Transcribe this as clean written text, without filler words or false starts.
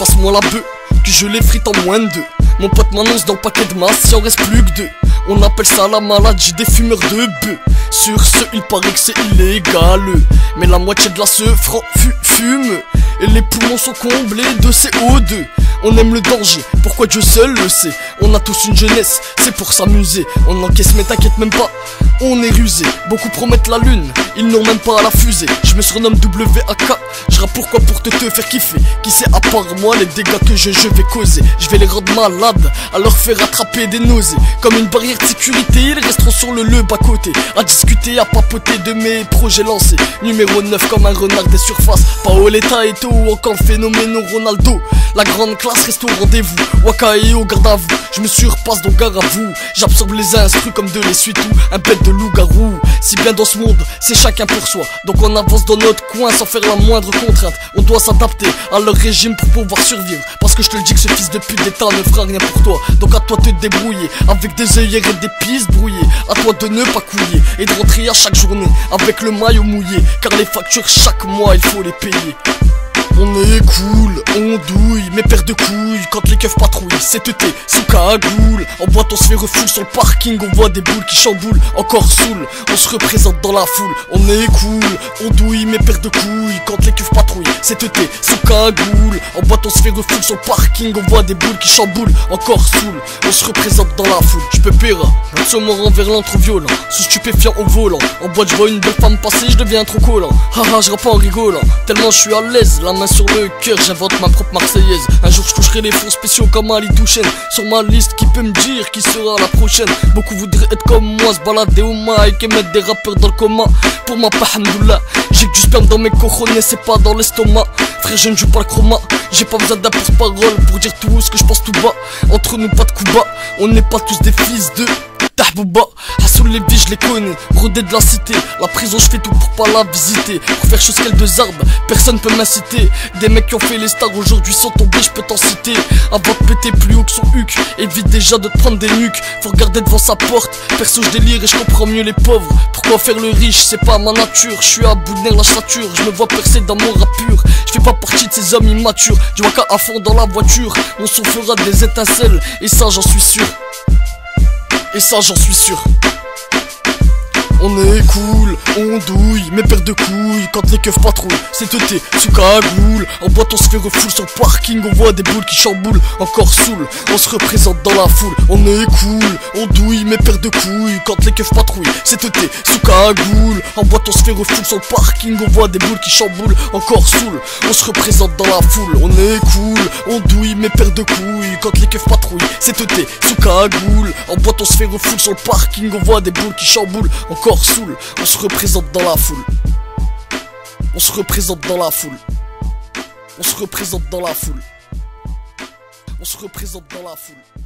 passe-moi la bœuf, que je les frite en moins de 2. Mon pote m'annonce dans le paquet de masse, il en reste plus que 2. On appelle ça la maladie des fumeurs de bœuf. Sur ce, il paraît que c'est illégal, mais la moitié de la fume, et les poumons sont comblés de CO2. On aime le danger, pourquoi Dieu seul le sait. On a tous une jeunesse, c'est pour s'amuser. On encaisse mais t'inquiète même pas, on est rusé. Beaucoup promettent la lune, ils n'ont même pas à la fusée. Je me surnomme WAK, je rappe pourquoi pour te faire kiffer. Qui sait à part moi les dégâts que je vais causer. Je vais les rendre malades, à leur faire attraper des nausées. Comme une barrière de sécurité, ils resteront sur le bas côté, à discuter, à papoter de mes projets lancés. Numéro 9 comme un renard des surfaces, Paoletta et ou encore le phénomène Ronaldo. La grande classe reste au rendez-vous, Waka et au garde à vous. Je me surpasse donc gare à vous. J'absorbe les instrus comme de l'essuie-tout, un bête de loup-garou. Si bien dans ce monde, c'est chacun pour soi. Donc on avance dans notre coin sans faire la moindre contrainte. On doit s'adapter à leur régime pour pouvoir survivre. Parce que je te le dis que ce fils de pute d'État ne fera rien pour toi. Donc à toi de te débrouiller, avec des œillères et des pistes brouillées. À toi de ne pas couiller, et de rentrer à chaque journée avec le maillot mouillé. Car les factures chaque mois il faut les payer. On est cool, on douille, mes paires de couilles quand les keufs patrouillent, c'est été sous cagoule. En boîte on se fait refoule sur le parking, on voit des boules qui chamboulent, encore saoul, on se représente dans la foule. On est cool, on douille, mes paires de couilles quand les keufs patrouillent, c'est été sous cagoule. En boîte on se fait refoule sur le parking, on voit des boules qui chamboulent, encore saoul, on se représente dans la foule. J'peux pire, un saumon envers l'an trop violent, sous stupéfiant au volant. En boîte je vois une belle femme passer, je deviens trop collant. Haha, je rappe pas en rigolant, tellement je suis à l'aise, la main sur le cœur, j'invente ma propre marseillaise. Un jour je toucherai les fonds spéciaux comme Ali Douchen. Sur ma liste, qui peut me dire qui sera la prochaine? Beaucoup voudraient être comme moi, se balader au mic et mettre des rappeurs dans le coma. Pour ma part, alhamdoulilah, j'ai que du sperme dans mes cojones, c'est pas dans l'estomac. Frère, je ne joue pas le chroma, j'ai pas besoin d'un porte-parole pour dire tout ce que je pense tout bas. Entre nous pas de coups bas, on n'est pas tous des fils de Tahbouba. Hassoul les vies je les connais, rodé de la cité. La prison je fais tout pour pas la visiter. Pour faire chose qu'elle deux arbres, personne peut m'inciter. Des mecs qui ont fait les stars aujourd'hui sont tombés, je peux t'en citer. Avant de péter plus haut que son huc, évite déjà de te prendre des nuques. Faut regarder devant sa porte, perso je délire et je comprends mieux les pauvres. Pourquoi faire le riche, c'est pas ma nature. Je suis à bout de nerfs la stature, je me vois percer dans mon rap pur. Je fais pas partie de ces hommes immatures. Du waka à fond dans la voiture, on s'en fera des étincelles, et ça j'en suis sûr. Et ça j'en suis sûr. On est cool, on douille, mes paires de couilles quand les keufs patrouillent, c'est été sous cagoule. En boîte on se fait refoule sur le parking, on voit des boules qui chamboulent, encore saoul, on se représente dans la foule. On est cool, on douille, mes paires de couilles quand les keufs patrouillent, c'est été sous cagoule. En boîte on se fait refoule sur le parking, on voit des boules qui chamboulent, encore saoul, on se représente dans la foule. On est cool, on douille, mes paires de couilles quand les keufs patrouillent, c'est été sous cagoule. En boîte on se fait refoule sur le parking, on voit des boules qui chamboulent, encore saoul, on se représente dans la foule. On se représente dans la foule. On se représente dans la foule. On se représente dans la foule.